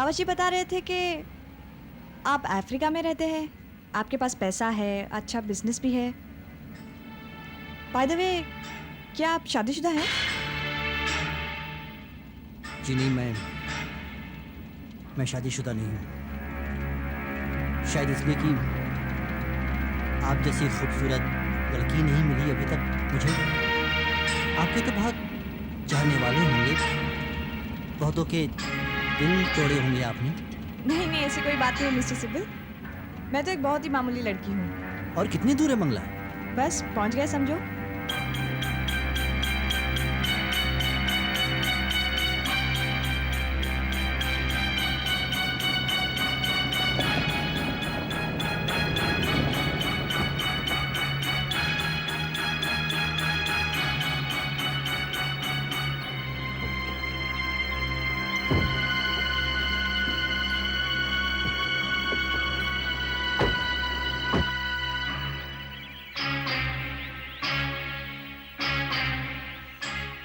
कावश जी बता रहे थे कि आप अफ्रीका में रहते हैं, आपके पास पैसा है, अच्छा बिजनेस भी है। बाय द वे, क्या आप शादीशुदा हैं? जी नहीं, मैं शादीशुदा नहीं हूँ। शायद इसलिए कि आप जैसी खूबसूरत लड़की नहीं मिली अभी तक मुझे। आपके तो बहुत चाहने वाले होंगे, बहुतों के दिल तोड़े होंगे आपने। नहीं, ऐसी कोई बात नहीं है मिस्टर सिब्बल। मैं तो एक बहुत ही मामूली लड़की हूँ। और कितनी दूर है बंगला? बस पहुँच गए समझो।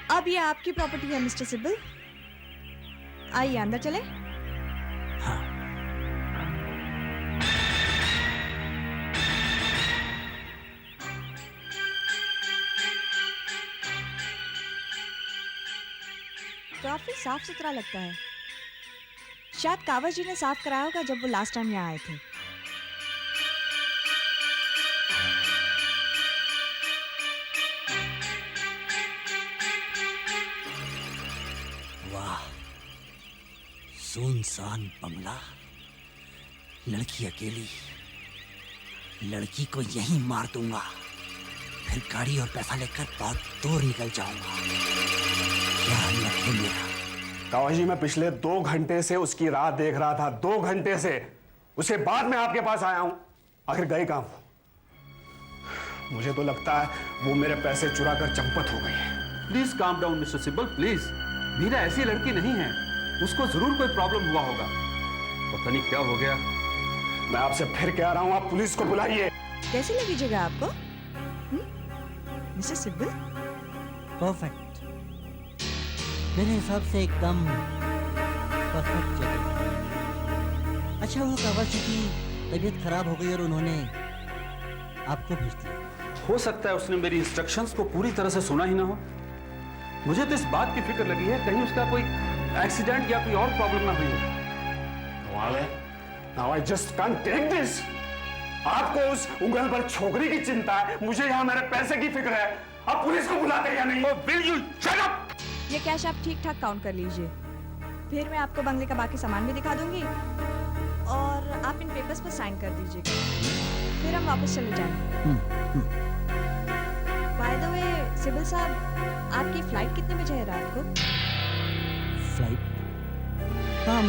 अब ये आपकी प्रॉपर्टी है मिस्टर सिब्बल। आइए अंदर चले। हाँ। काफी साफ सुथरा लगता है। शायद कावश जी ने साफ कराया होगा जब वो लास्ट टाइम यहाँ आए थे। वाह, सुनसान बंगला, लड़की अकेली। लड़की को यहीं मार दूंगा, फिर गाड़ी और पैसा लेकर बहुत दूर निकल जाऊंगा। क्या लक है मेरा। कावश जी, मैं पिछले 2 घंटे से उसकी राह देख रहा था, 2 घंटे से। उसके बाद मैं आपके पास आया हूं। आखिर गए कहां वो? मुझे तो लगता है वो मेरे पैसे चुरा कर चंपत हो गई है। Please calm down mister Sibal, please. Meera ऐसी लड़की नहीं है, उसको जरूर कोई प्रॉब्लम हुआ होगा। पता नहीं क्या हो गया। मैं आपसे फिर कह रहा हूं, आप पुलिस को बुलाइए। कैसी लगी जगह आपको मिस्टर सिब्बल? परफेक्ट, मेरे हिसाब से एकदम परफेक्ट जगह। अच्छा, वो कावश जी की तबीयत खराब हो गई और उन्होंने आपको भेज दिया। हो सकता है उसने मेरी इंस्ट्रक्शंस को पूरी तरह से सुना ही ना हो। मुझे तो इस बात की फिक्र लगी है कहीं उसका कोई एक्सीडेंट या कोई और प्रॉब्लम ना हुई हो। Now I just can't take this. आपको उस उंगल पर छोकरी की चिंता है, मुझे यहाँ मेरे पैसे की फिक्र है। आप पुलिस को बुलाते या नहीं? Will you shut up? ये कैश आप ठीक ठाक काउंट कर लीजिए, फिर मैं आपको बंगले का बाकी सामान भी दिखा दूंगी और आप इन पेपर्स पर साइन कर दीजिएगा, फिर हम वापस चले जाएंगे। बाय द वे सिब्बल साहब, आपकी फ्लाइट कितने बजे है रात को? फ्लाइट? हाँ,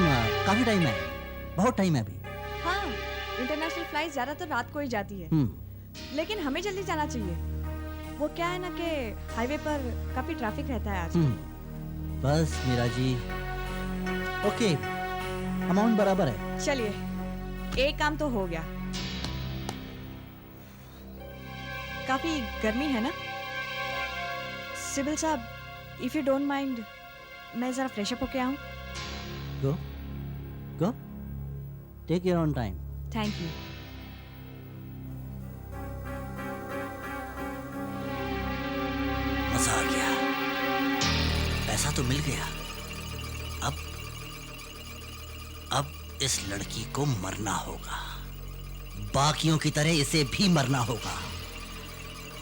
काफी टाइम है, बहुत टाइम है अभी। हाँ, इंटरनेशनल फ्लाइट ज्यादातर रात को ही जाती है, लेकिन हमें जल्दी जाना चाहिए। वो क्या है ना कि हाईवे पर काफी ट्रैफिक रहता है आज। बस मीरा जी, ओके, अमाउंट बराबर है। चलिए, एक काम तो हो गया। काफी गर्मी है ना सिब्बल साहब? इफ यू डोंट माइंड, मैं जरा फ्रेश अप होके आऊं? Go go, take your own time. Thank you. मजा आ गया, पैसा तो मिल गया। अब इस लड़की को मरना होगा, बाकियों की तरह इसे भी मरना होगा।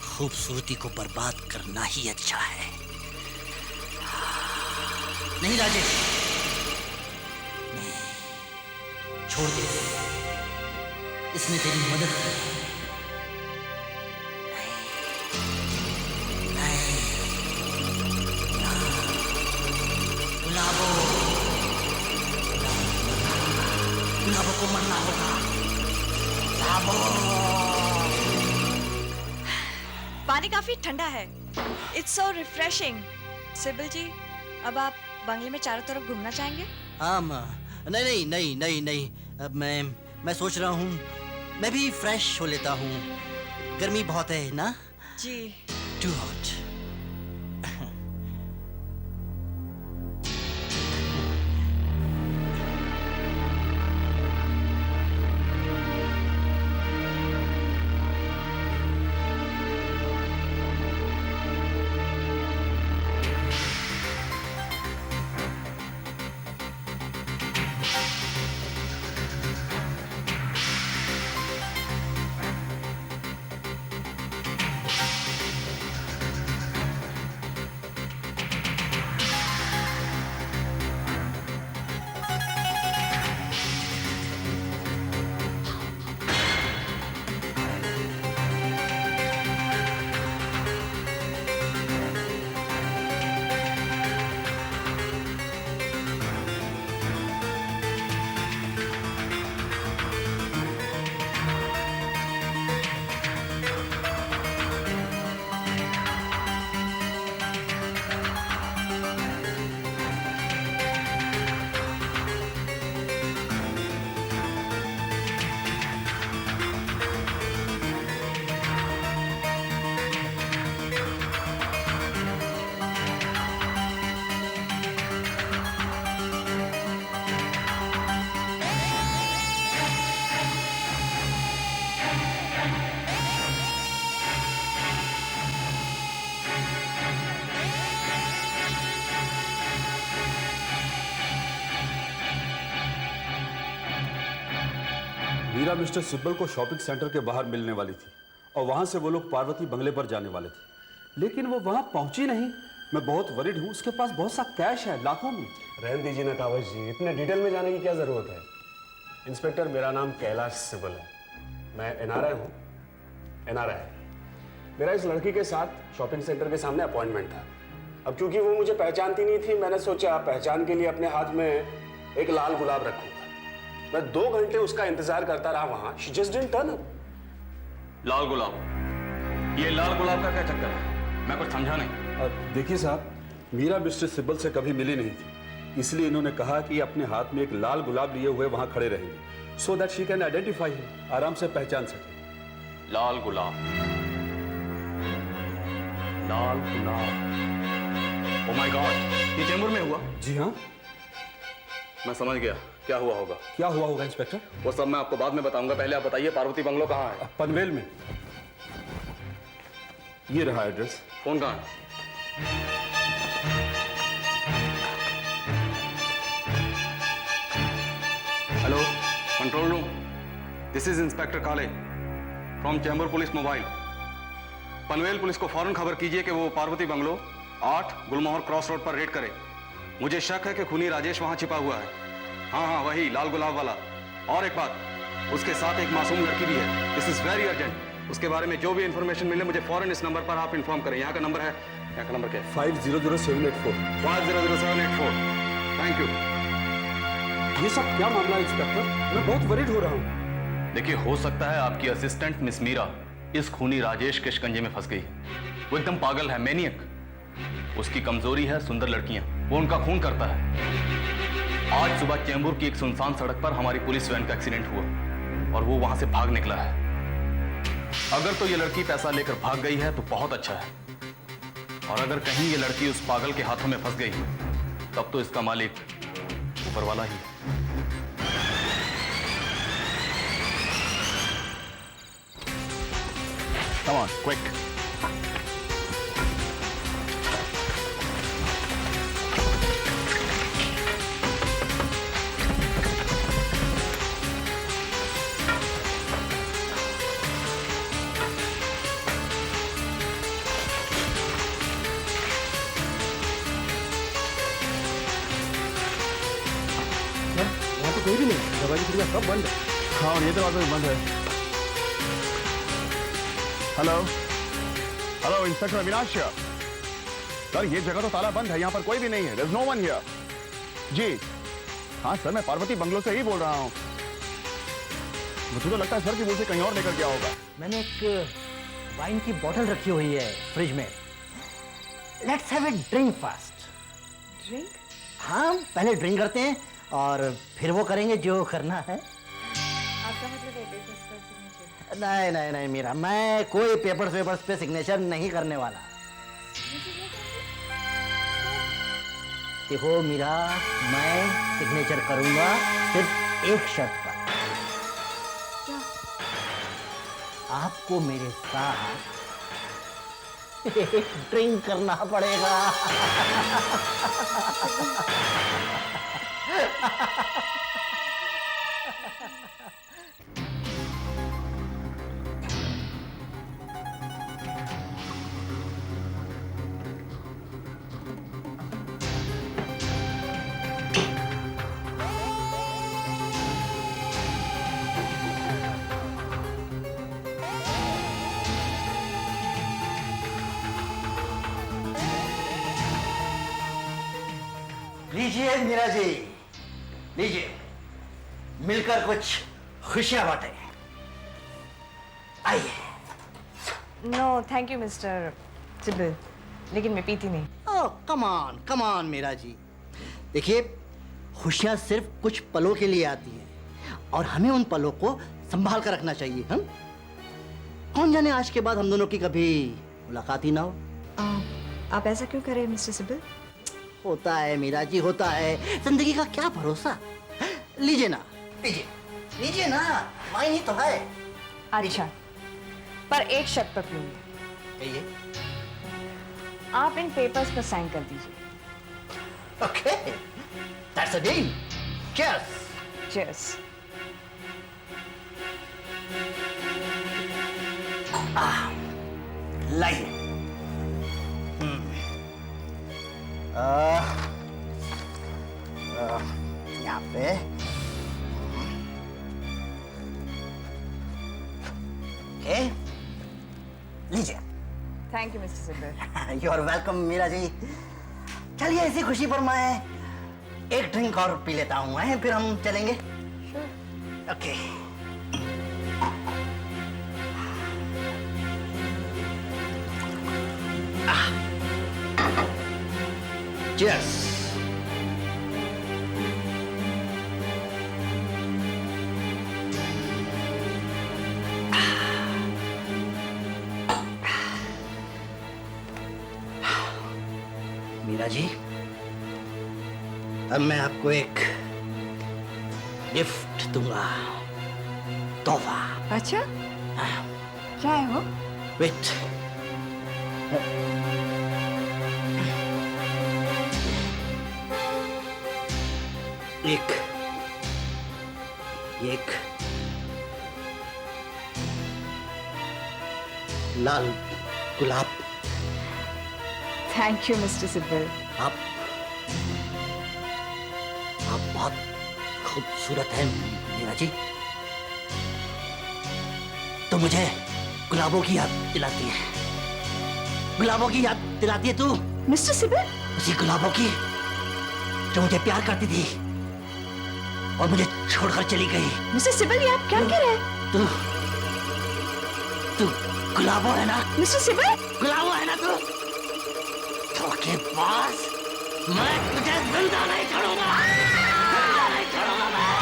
खूबसूरती को बर्बाद करना ही अच्छा है। नहीं राजेश, नहीं, छोड़ दे, इसने तेरी मदद की। गुलाबो को मरना होगा। पानी काफी ठंडा है। It's so refreshing. Sibal ji, अब आप बंगले में चारों तरफ घूमना चाहेंगे? नहीं नहीं नहीं नहीं, अब मैं सोच रहा हूँ मैं भी फ्रेश हो लेता हूँ। गर्मी बहुत है ना जी। Too hot. Meera mister Sibal को शॉपिंग सेंटर के बाहर मिलने वाली थी और वहां से वो लोग पार्वती बंगले पर जाने वाले थे, लेकिन वो वहां पहुंची नहीं। मैं बहुत वरीड हूं, उसके पास बहुत सा कैश है, लाखों में। रहने दीजिए ना कावश जी, इतने डिटेल में जाने की क्या जरूरत है। इंस्पेक्टर, मेरा नाम कैलाश सिब्बल है, मैं एनआरआई हूँ। एनआरआई। मेरा इस लड़की के साथ शॉपिंग सेंटर के सामने अपॉइंटमेंट था। अब क्योंकि वो मुझे पहचानती नहीं थी, मैंने सोचा पहचान के लिए अपने हाथ में एक लाल गुलाब रखूंगा। मैं 2 घंटे उसका इंतजार करता रहा वहां। She just didn't turn up. लाल गुलाब, ये लाल गुलाब का क्या चक्कर है? मैं कुछ समझा नहीं। देखिए साहब, मीरा मिस्टर सिब्बल से कभी मिली नहीं थी, इसलिए इन्होंने कहा कि अपने हाथ में एक लाल गुलाब लिए हुए वहां खड़े रहेंगे, so that she can identify him, आराम से पहचान सके। लाल गुलाब, लाल गुलाब। ओह माय गॉड, ये चेंबूर में हुआ? जी हाँ। मैं समझ गया क्या हुआ होगा। क्या हुआ होगा इंस्पेक्टर? वो सब मैं आपको बाद में बताऊंगा, पहले आप बताइए पार्वती बंगलो कहाँ है? पनवेल में। ये रहा एड्रेस। फोन कहाँ है? Hello, control room, this is inspector Kale from Chembur police mobile. Panvel police को फौरन खबर कीजिए कि वो Parvati bungalow 8 Gulmohar cross road पर रेड करे। मुझे शक है कि खूनी राजेश वहां छिपा हुआ है। हाँ, वही लाल गुलाब वाला। और एक बात, उसके साथ एक मासूम लड़की भी है। This is very urgent. उसके बारे में जो भी इंफॉर्मेशन मिले मुझे फौरन इस नंबर पर आप इन्फॉर्म करें। यहाँ का नंबर है, यहाँ का नंबर क्या है? 500784। 500784। Thank you. ये सब क्या मामला है इंस्पेक्टर? मैं बहुत वरीड हो रहा हूँ। देखिए, हो सकता है आपकी असिस्टेंट मिस मीरा इस खूनी राजेश के शिकंजे में फंस गई। वो एकदम पागल है, मैनियक। उसकी कमजोरी है सुंदर लड़कियां, वो उनका खून करता है। आज सुबह चेंबूर की एक सुनसान सड़क पर हमारी पुलिस वैन का एक्सीडेंट हुआ और वो वहां से भाग निकला है। अगर तो ये लड़की पैसा लेकर भाग गई है तो बहुत अच्छा है, और अगर कहीं ये लड़की उस पागल के हाथों में फंस गई तब तो इसका मालिक ऊपर वाला ही है। Come on, quick. वहाँ तो कोई भी नहीं, दरवाजे खिड़कियाँ सब बंद है। हाँ, और ये दरवाजा भी बंद है। Hello hello, inspector Avinash here. Sir, ये जगह तो ताला बंद है, यहाँ पर कोई भी नहीं है। There is no one here. जी हाँ सर, मैं पार्वती बंगलो से ही बोल रहा हूँ। मुझे तो लगता है सर कि वो उसे कहीं और लेकर गया होगा। मैंने एक वाइन की बोतल रखी हुई है फ्रिज में। Let's have a drink first. Drink? हाँ, पहले ड्रिंक करते हैं और फिर वो करेंगे जो करना है। आपका मतलब है पेपर्स पर सिग्नेचर? नहीं नहीं नहीं मीरा, मैं कोई पेपर्स पे सिग्नेचर नहीं करने वाला। देखो मीरा, मैं सिग्नेचर करूंगा सिर्फ एक शर्त पर। क्या? आपको मेरे साथ एक ड्रिंक करना पड़ेगा। लीजिए मीरा जी, लीजिए, मिलकर कुछ खुशियां बांटे। आइए। No thank you mister Sibal, लेकिन मैं पीती नहीं। Oh come on Meera ji. देखिए, खुशियां सिर्फ कुछ पलों के लिए आती हैं और हमें उन पलों को संभाल कर रखना चाहिए। हम कौन जाने आज के बाद हम दोनों की कभी मुलाकात ही ना हो। आप ऐसा क्यों करें मिस्टर सिब्बल? होता है मीरा जी, होता है। जिंदगी का क्या भरोसा। लीजिए ना, लीजिए लीजिए ना, वाइन ही तो है। अच्छा, पर एक शर्त पर पीऊंगी। कहिए। आप इन पेपर्स पर साइन कर दीजिए। Okay, that's a deal. Cheers. Cheers. लाइए। यहाँ पे ओके, लीजिए। Thank you mister Sibal. You are welcome Meera ji. चलिए इसी खुशी पर मैं एक ड्रिंक और पी लेता हूँ, फिर हम चलेंगे। ओके। Cheers. मीरा जी, अब मैं आपको एक गिफ्ट दूंगा, तोहफा। अच्छा, क्या है वो? वेट। एक लाल गुलाब। Thank you mister Sibal. आप बहुत खूबसूरत हैं मीरा जी। तो मुझे गुलाबों की याद दिलाती है, गुलाबों की याद दिलाती है तू। मिस्टर सिब्बल? उसी गुलाबों की जो मुझे प्यार करती थी और मुझे छोड़कर चली गई। मिस्टर सिब्बल, ये आप क्या कह रहे हैं? तू गुलाबो है ना? मिस्टर सिब्बल? गुलाबो है ना तू? धोखेबाज, मैं तुझे जिंदा नहीं छोड़ूंगा, जिंदा नहीं छोड़ूंगा मैं।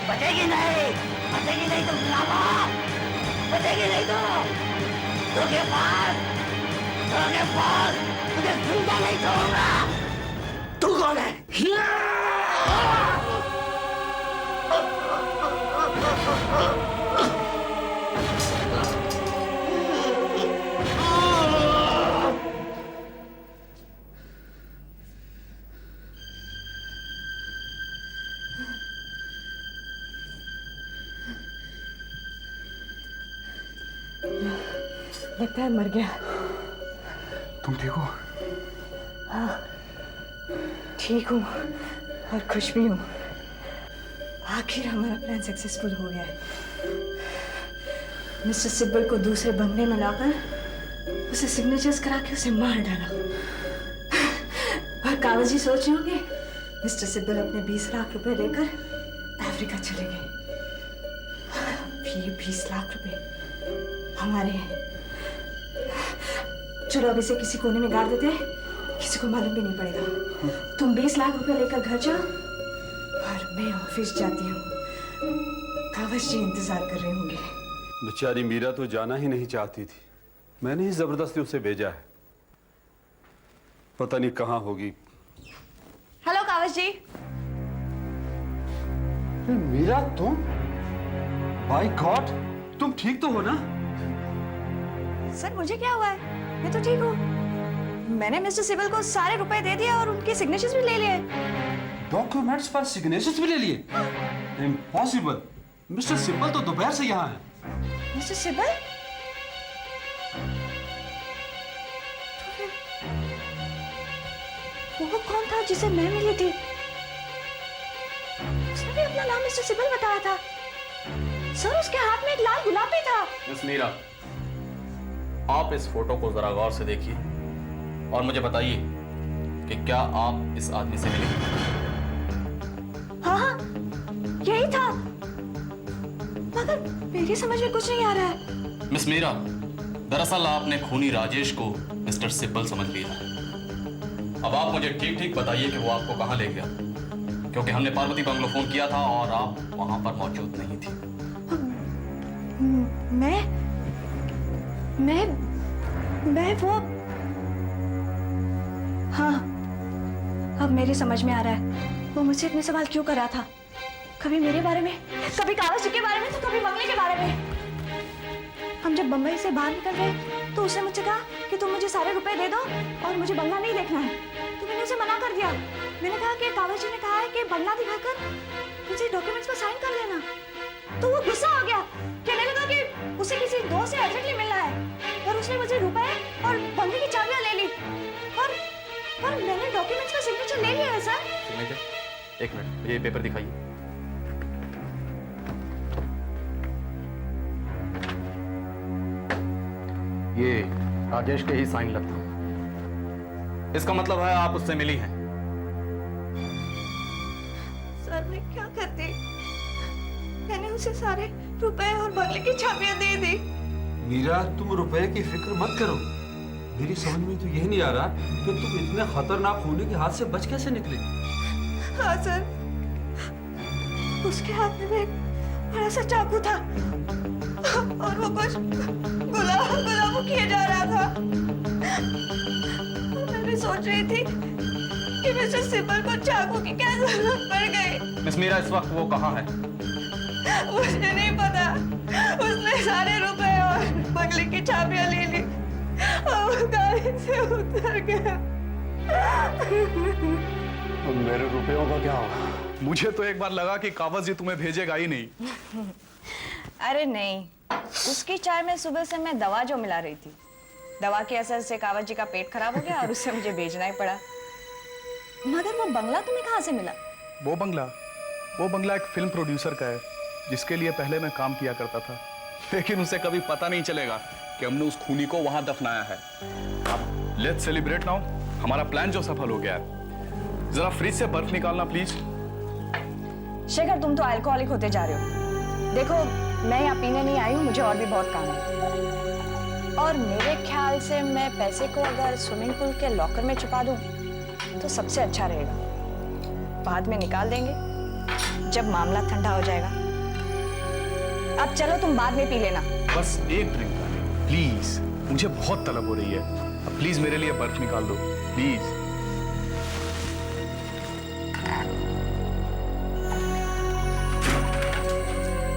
बचेगी नहीं, बचेगी नहीं तुम गुलाबो, बचेगी नहीं तू। धोखेबाज, धोखेबाज, तुझे जिंदा नहीं छोड़ूंगा। तू कौन है? लगता है मर गया। तुम ठीक हो? ठीक हूँ और खुश भी हूँ। आखिर हमारा प्लान सक्सेसफुल हो गया है। मिस्टर सिब्बल को दूसरे बंगले में लाकर उसे सिग्नेचर्स करा के उसे मार डाला। और कावल जी सोच रहे होंगे मिस्टर सिब्बल अपने 20 लाख रुपए लेकर अफ्रीका चले गए। ये 20 लाख रुपए हमारे हैं। चलो अब इसे किसी कोने में गाड़ देते हैं, किसी को मालूम भी नहीं पड़ेगा। तुम 20 लाख रुपए लेकर घर जाओ और मैं ऑफिस जाती हूँ। कावश जी इंतजार कर रहे होंगे। बेचारी मीरा तो जाना ही नहीं चाहती थी, मैंने ही जबरदस्ती उसे भेजा है। पता नहीं कहाँ होगी। हेलो कावश जी। मीरा तुम? बाय गॉड, तुम ठीक तो हो ना? सर मुझे क्या हुआ है, मैं तो ठीक हूँ। मैंने मिस्टर सिब्बल को सारे रुपए दे दिए और उनके सिग्नेचर्स भी ले लिए। डॉक्यूमेंट्स पर सिग्नेचर्स भी ले लिए? इम्पॉसिबल, मिस्टर सिब्बल तो दोपहर से यहाँ है। मिस्टर सिब्बल? वो कौन था जिसे मैं मिली थी? उसने भी अपना नाम मिस्टर सिब्बल बताया था। सर उसके हाथ में एक लाल गुलाब भी था। मिस मीरा, आप इस फोटो को जरा गौर से देखिए और मुझे बताइए कि क्या आप इस आदमी से मिले? हाँ हाँ, यही था, मगर मेरी समझ में कुछ नहीं आ रहा है। मिस मीरा, दरअसल आपने खूनी राजेश को मिस्टर सिब्बल समझ लिया है। अब आप मुझे ठीक ठीक बताइए कि वो आपको कहाँ ले गया, क्योंकि हमने पार्वती बंगलो फोन किया था और आप वहां पर मौजूद नहीं थी। मैं वो, हाँ अब मेरी समझ में आ रहा है वो मुझसे इतने सवाल क्यों कर रहा था। कभी मेरे बारे में, कभी कागज के बारे में, तो कभी बंगले के बारे में। हम जब बंबई से बाहर निकल गए तो उसने मुझसे कहा कि तुम मुझे सारे रुपए दे दो और मुझे बंगला नहीं देखना है। तो मैंने उसे मना कर दिया। मैंने कहा कि कावड़ जी ने कहा है कि बंगला दिखाकर मुझे डॉक्यूमेंट्स पर साइन कर लेना, तो वो गुस्सा हो गया। कहने लगा कि उसे किसी दोस्त से अर्जेंटली मिलना है और उसने मुझे रुपए और बंगले की चाबियां ले ली। पर मैंने डॉक्यूमेंट्स का सिग्नेचर ले लिया है सर। सिग्नेचर? एक मिनट, मुझे ये पेपर दिखाइए। ये राजेश के ही साइन लगता है। इसका मतलब है आप उससे मिली हैं। सर मैं क्या करती, मैंने उसे सारे रुपए और बंगले की चाबियां दे दी। मीरा, तुम रुपए की फिक्र मत करो। मेरी समझ में तो यह नहीं आ रहा कि तुम इतने खतरनाक खूनी के हाथ से बच कैसे निकले। हाँ सर, उसके हाथ में एक बड़ा सा चाकू था और वो कुछ गुलाबो किए जा रहा था। मैं सोच रही थी कि मिस्टर सिब्बल को चाकू की क्या जरूरत पड़ गई। मिस मीरा, इस वक्त वो कहाँ है? मुझे नहीं पता। उसने सारे रुपए और बंगले की चाबियां ले ली और वो गाड़ी से उतर गया। अब मेरे रुपयों का क्या होगा? मुझे तो एक बार लगा कि कावज जी तुम्हें भेजेगा ही नहीं। अरे नहीं, उसकी चाय में सुबह से मैं दवा जो मिला रही थी, दवा के असर से कावड़ जी का पेट खराब हो गया और उससे मुझे भेजना ही पड़ा। मगर वो बंगला तुम्हें कहाँ से मिला? वो बंगला एक फिल्म प्रोड्यूसर का है जिसके लिए पहले मैं काम किया करता था, लेकिन उसे कभी पता नहीं चलेगा कि हमने उस खूनी को वहां दफनाया है। अब लेट्स सेलिब्रेट नाउ। हमारा प्लान जो सफल हो गया है। जरा फ्रिज से बर्फ निकालना प्लीज। शेखर, तुम तो अल्कोहलिक होते जा रहे हो। देखो, मैं यहाँ पीने नहीं आई हूँ, मुझे और भी बहुत काम है। और मेरे ख्याल से मैं पैसे को अगर स्विमिंग पूल के लॉकर में छुपा दूँ तो सबसे अच्छा रहेगा। बाद में निकाल देंगे जब मामला ठंडा हो जाएगा। अब चलो, तुम बाद में पी लेना। बस एक ड्रिंक प्लीज, मुझे बहुत तलब हो रही है। अब प्लीज मेरे लिए बर्फ निकाल दो प्लीज।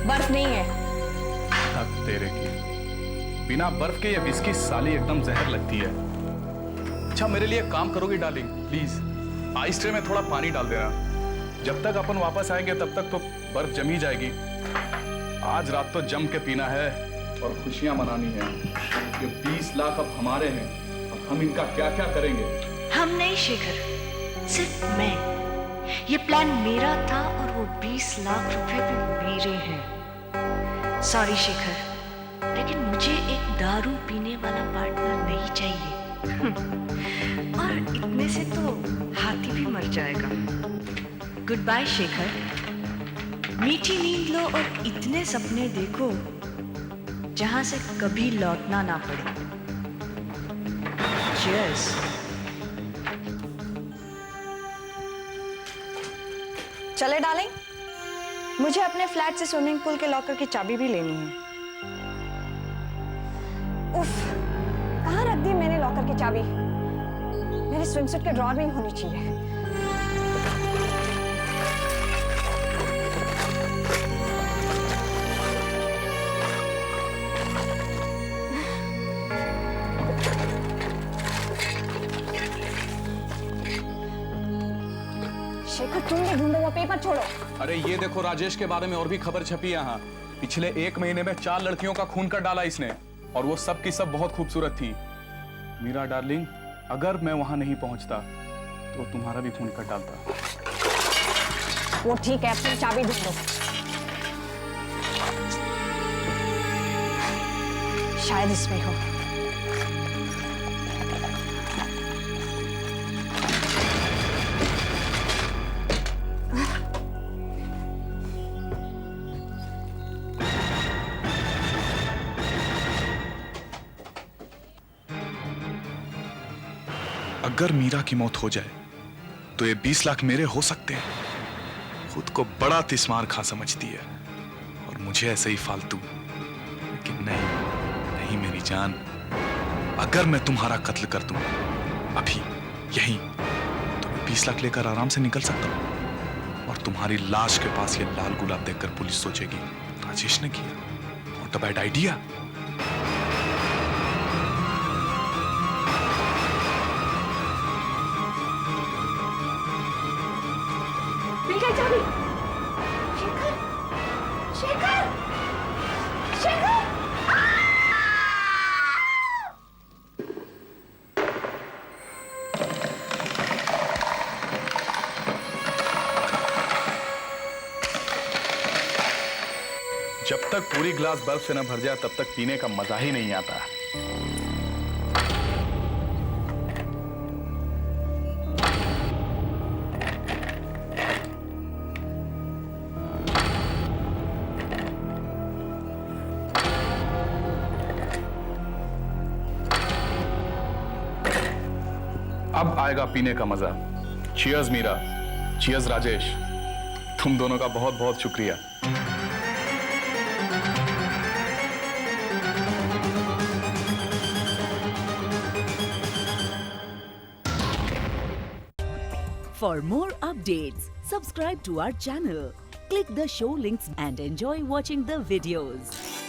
बर्फ नहीं है। हक तेरे की, बिना बर्फ के ये विस्की साली एकदम जहर लगती है। अच्छा, मेरे लिए काम करोगी डार्लिंग? प्लीज आइस ट्रे में थोड़ा पानी डाल देना। जब तक अपन वापस आएंगे तब तक तो बर्फ जम ही जाएगी। आज रात तो जम के पीना है और खुशियां मनानी है। ये 20 लाख अब हमारे हैं। अब हम इनका क्या क्या करेंगे? हम नहीं शेखर, सिर्फ मैं। ये प्लान मेरा था और वो 20 लाख रुपए भी मेरे हैं। सॉरी शेखर, लेकिन मुझे एक दारू पीने वाला पार्टनर नहीं चाहिए। और इतने से तो हाथी भी मर जाएगा। Goodbye Shekhar. मीठी नींद लो और इतने सपने देखो जहां से कभी लौटना ना पड़े। Cheers. चले डालें, मुझे अपने फ्लैट से स्विमिंग पूल के लॉकर की चाबी भी लेनी है। उफ, कहाँ रख दी मैंने लॉकर की चाबी? मेरे स्विमसूट के ड्रॉअर में होनी चाहिए। शेखर, तुम भी ढूंढो, वो पेपर छोड़ो। अरे ये देखो, राजेश के बारे में और भी खबर छपी है यहाँ। पिछले 1 महीने में 4 लड़कियों का खून कर डाला इसने, और वो सब की सब बहुत खूबसूरत थी। मीरा डार्लिंग, अगर मैं वहां नहीं पहुंचता तो तुम्हारा भी खून कर डालता। वो ठीक है, अपनी चाबी ढूंढो। शायद इसमें हो। अगर मीरा की मौत हो जाए तो ये 20 लाख मेरे हो सकते हैं। खुद को बड़ा तिस्मार खा समझती है और मुझे ऐसे ही फालतू। लेकिन नहीं, नहीं मेरी जान, अगर मैं तुम्हारा कत्ल कर दूं अभी यहीं, तो मैं 20 लाख लेकर आराम से निकल सकता हूं। और तुम्हारी लाश के पास ये लाल गुलाब देखकर पुलिस सोचेगी राजेश ने किया। Not a bad idea. Shekhar! Shekhar! जब तक पूरी ग्लास बर्फ से न भर जाए तब तक पीने का मजा ही नहीं आता। अब आएगा पीने का मजा। चीयर्स मीरा, चीयर्स राजेश, तुम दोनों का बहुत बहुत शुक्रिया। For more updates, subscribe to our channel, click the show links and enjoy watching the videos.